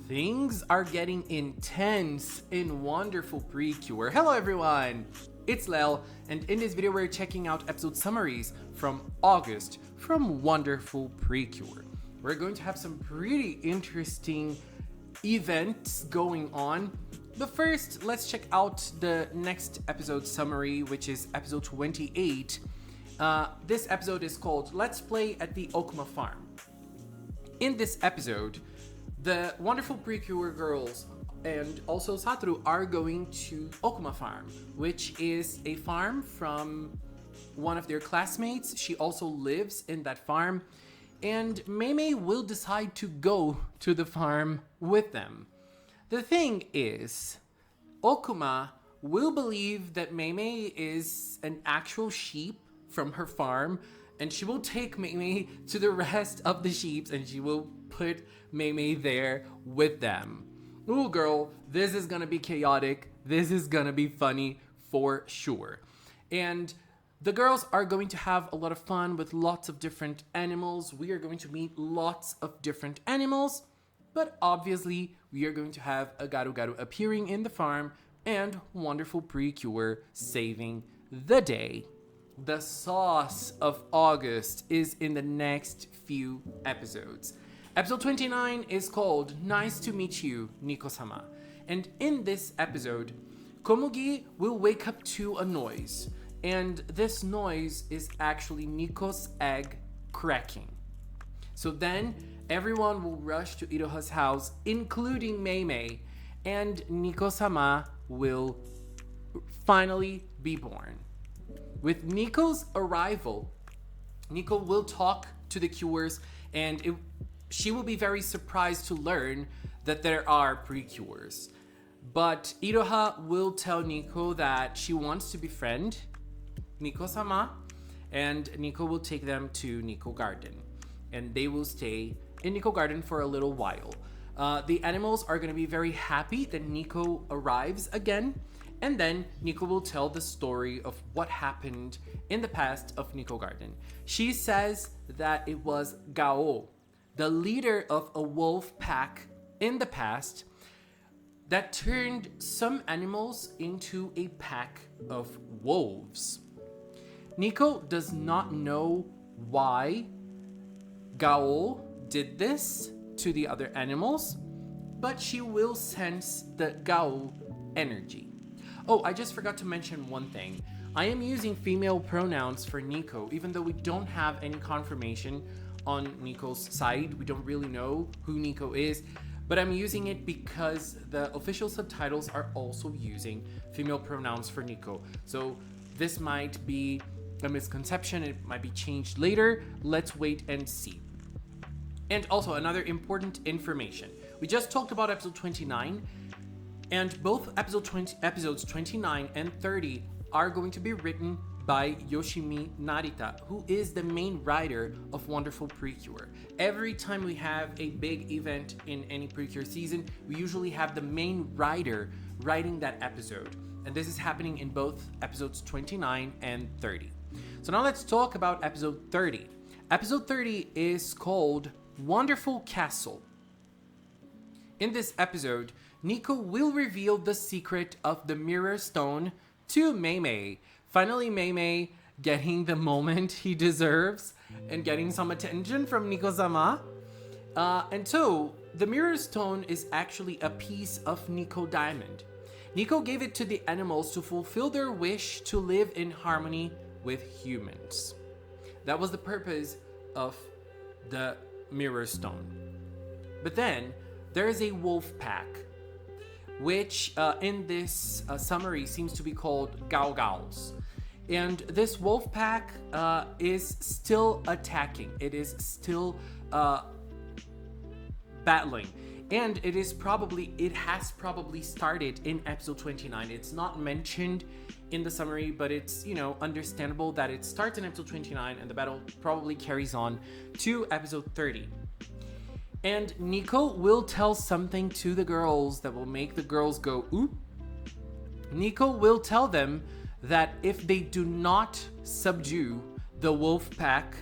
Things are getting intense in Wonderful PreCure. Hello everyone, it's Lel, and in this video we're checking out episode summaries from August from Wonderful PreCure. We're going to have some pretty interesting events going on. But first, let's check out the next episode summary, which is episode 28. This episode is called Let's Play at the Okuma Farm. In this episode, the Wonderful PreCure girls and also Satoru are going to Okuma Farm, which is a farm from one of their classmates. She also lives in that farm, and Meimei will decide to go to the farm with them. The thing is, Okuma will believe that Meimei is an actual sheep from her farm, and she will take Meimei to the rest of the sheep and she will put Meimei there with them. Ooh, girl, this is gonna be chaotic. This is gonna be funny for sure. And the girls are going to have a lot of fun with lots of different animals. We are going to meet lots of different animals, but obviously we are going to have a Garu Garu appearing in the farm and Wonderful PreCure saving the day. The sauce of August is in the next few episodes. Episode 29 is called Nice to Meet You, Nico-sama. And in this episode, Komugi will wake up to a noise. And this noise is actually Nico's egg cracking. So then everyone will rush to Iroha's house, including Meimei, and Nico-sama will finally be born. With Nico's arrival, Nico will talk to the Cures, and she will be very surprised to learn that there are PreCures. But Iroha will tell Nico that she wants to befriend Nico-sama, and Nico will take them to Nico Garden. And they will stay in Nico Garden for a little while. The animals are going to be very happy that Nico arrives again. And then Nico will tell the story of what happened in the past of Nico Garden. She says that it was Gao, the leader of a wolf pack in the past, that turned some animals into a pack of wolves. Nico does not know why Gao did this to the other animals, but she will sense the Gao energy. Oh, I just forgot to mention one thing. I am using female pronouns for Nico, even though we don't have any confirmation on Nico's side. We don't really know who Nico is, but I'm using it because the official subtitles are also using female pronouns for Nico. So this might be a misconception. It might be changed later. Let's wait and see. And also another important information. We just talked about episode 29. And both episodes 29 and 30 are going to be written by Yoshimi Narita, who is the main writer of Wonderful PreCure. Every time we have a big event in any PreCure season, we usually have the main writer writing that episode. And this is happening in both episodes 29 and 30. So now let's talk about episode 30. Episode 30 is called Wonderful Castle. In this episode, Nico will reveal the secret of the mirror stone to Meimei. Finally, Meimei getting the moment he deserves and getting some attention from Nico-sama. And so, the mirror stone is actually a piece of Nico Diamond. Nico gave it to the animals to fulfill their wish to live in harmony with humans. That was the purpose of the mirror stone. But then, there is a wolf pack, which in this summary seems to be called Gao Gaos. And this wolf pack is still attacking. It is still battling. And it has probably started in episode 29. It's not mentioned in the summary, but it's, understandable that it starts in episode 29 and the battle probably carries on to episode 30. And Nico will tell something to the girls that will make the girls go, ooh. Nico will tell them that if they do not subdue the wolf pack,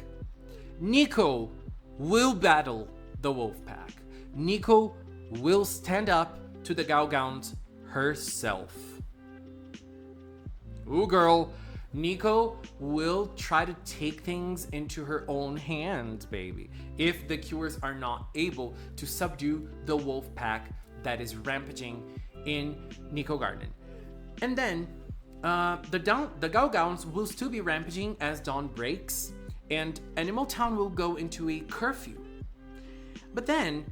Nico will battle the wolf pack. Nico will stand up to the Gaogans herself. Ooh, girl. Nico will try to take things into her own hands, baby, if the Cures are not able to subdue the wolf pack that is rampaging in Nico Garden. And then the Gaogans will still be rampaging as dawn breaks, and Animal Town will go into a curfew. But then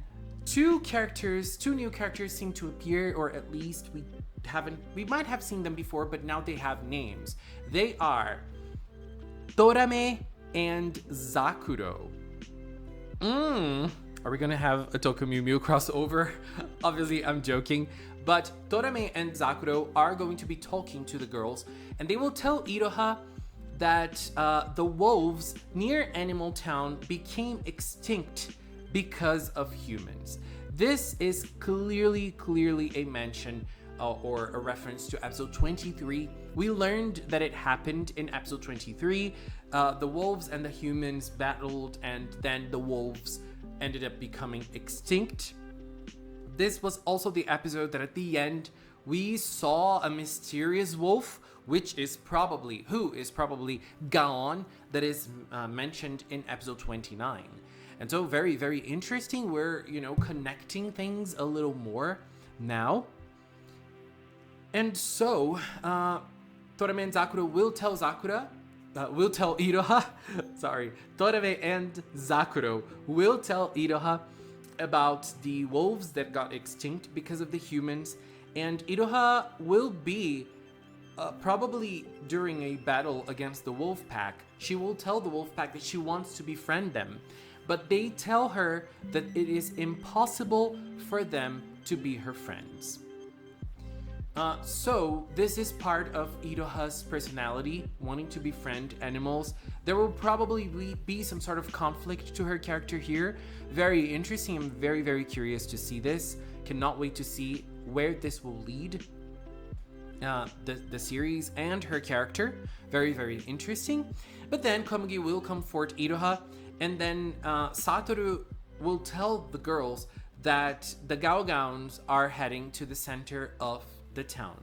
two new characters seem to appear, or at least we might have seen them before, but now they have names. They are Torame and Zakuro. Are we gonna have a Toku Mew Mew crossover? Obviously, I'm joking. But Torame and Zakuro are going to be talking to the girls, and they will tell Iroha that the wolves near Animal Town became extinct because of humans. This is clearly a mention or a reference to episode 23. We learned that it happened in episode 23. The wolves and the humans battled, and then the wolves ended up becoming extinct. This was also the episode that at the end we saw a mysterious wolf, who is probably Gaon, that is mentioned in episode 29. And so very interesting. We're, connecting things a little more now. And so, Torame and Zakuro will tell Iroha, Torame and Zakuro will tell Iroha about the wolves that got extinct because of the humans, and Iroha will be, probably during a battle against the wolf pack, she will tell the wolf pack that she wants to befriend them, but they tell her that it is impossible for them to be her friends. So this is part of Iroha's personality, wanting to befriend animals. There will probably be some sort of conflict to her character here. Very interesting. I'm very curious to see this. Cannot wait to see where this will lead the series and her character. Very interesting. But then Komugi will comfort Iroha, and then Satoru will tell the girls that the Gaogans are heading to the center of the town.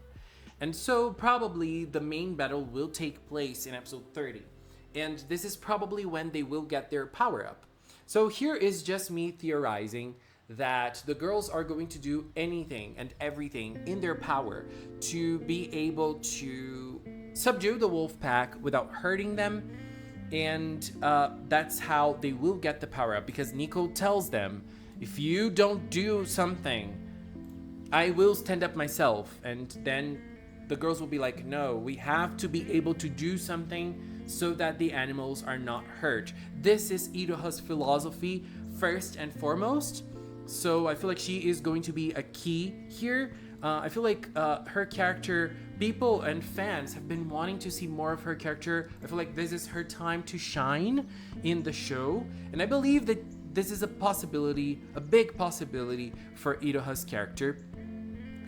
And so probably the main battle will take place in episode 30. And this is probably when they will get their power up. So here is just me theorizing that the girls are going to do anything and everything in their power to be able to subdue the wolf pack without hurting them. And that's how they will get the power up, because Nico tells them, if you don't do something, I will stand up myself. And then the girls will be like, no, we have to be able to do something so that the animals are not hurt. This is Iroha's philosophy first and foremost. So I feel like she is going to be a key here. I feel like her character, people and fans have been wanting to see more of her character. I feel like this is her time to shine in the show. And I believe that this is a possibility, a big possibility for Iroha's character.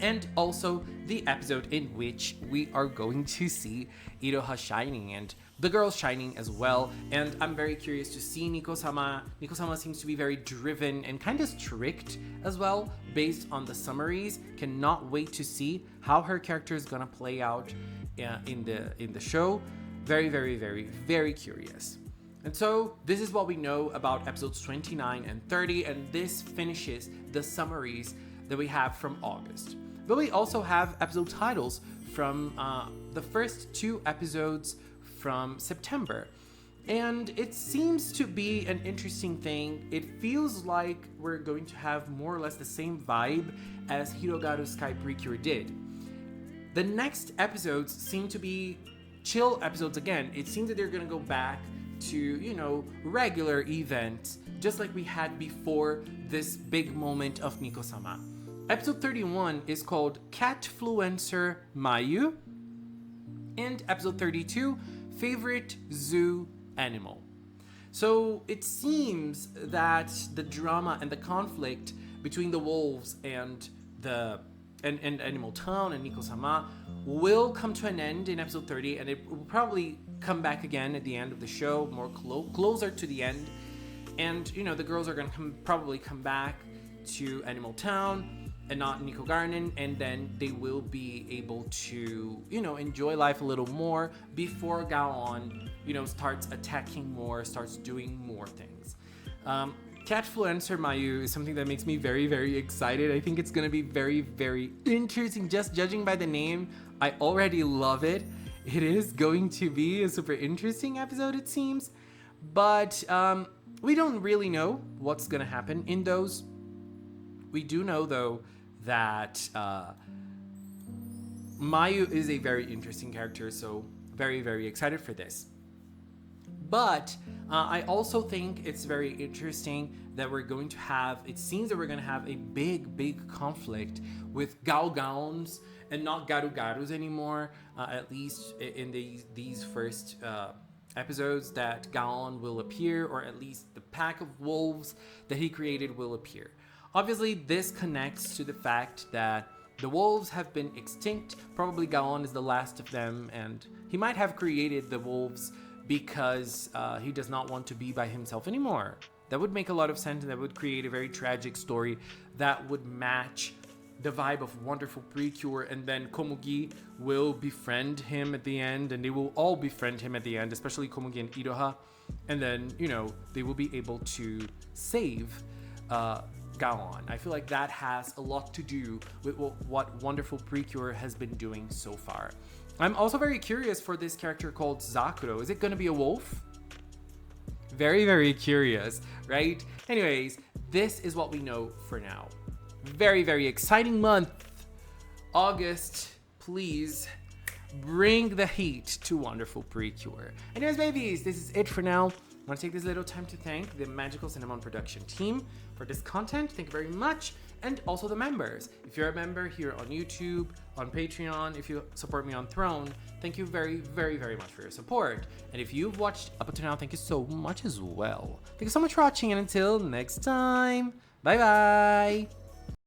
And also the episode in which we are going to see Iroha shining and the girls shining as well. And I'm very curious to see Nico-sama. Nico-sama seems to be very driven and kind of strict as well, based on the summaries. Cannot wait to see how her character is gonna play out in the show. Very curious. And so this is what we know about episodes 29 and 30, and this finishes the summaries that we have from August. But we also have episode titles from the first two episodes from September. And it seems to be an interesting thing. It feels like we're going to have more or less the same vibe as Hirogaru Sky PreCure did. The next episodes seem to be chill episodes again. It seems that they're going to go back to, regular events, just like we had before this big moment of Nico-sama. Episode 31 is called Catfluencer Mayu, and episode 32, Favorite Zoo Animal. So it seems that the drama and the conflict between the wolves and Animal Town and Nico-sama will come to an end in episode 30, and it will probably come back again at the end of the show, more closer to the end. And the girls are gonna probably come back to Animal Town and not Nico Garden, and then they will be able to, enjoy life a little more before Gaon, starts attacking more, starts doing more things. Catfluencer Mayu is something that makes me very, very excited. I think it's gonna be very, very interesting. Just judging by the name, I already love it. It is going to be a super interesting episode, it seems. But we don't really know what's gonna happen in those. We do know, though, that Mayu is a very interesting character, so very, very excited for this. But I also think it's very interesting that it seems that we're going to have a big, big conflict with Gaogons and not Garu-Garus anymore, at least in these first episodes, that Gaon will appear, or at least the pack of wolves that he created will appear. Obviously, this connects to the fact that the wolves have been extinct. Probably Gaon is the last of them, and he might have created the wolves because he does not want to be by himself anymore. That would make a lot of sense, and that would create a very tragic story that would match the vibe of Wonderful PreCure, and then Komugi will befriend him at the end, and they will all befriend him at the end, especially Komugi and Iroha, and then, they will be able to save Gaon. I feel like that has a lot to do with what Wonderful PreCure has been doing so far. I'm also very curious for this character called Zakuro. Is it going to be a wolf? Very, very curious, right? Anyways, this is what we know for now. Very, very exciting month. August, please bring the heat to Wonderful PreCure. Anyways, babies, this is it for now. I want to take this little time to thank the Magical Cinnamon production team for this content. Thank you very much. And also the members. If you're a member here on YouTube, on Patreon, if you support me on Throne, thank you very, very, very much for your support. And if you've watched up until now, thank you so much as well. Thank you so much for watching, and until next time, bye bye.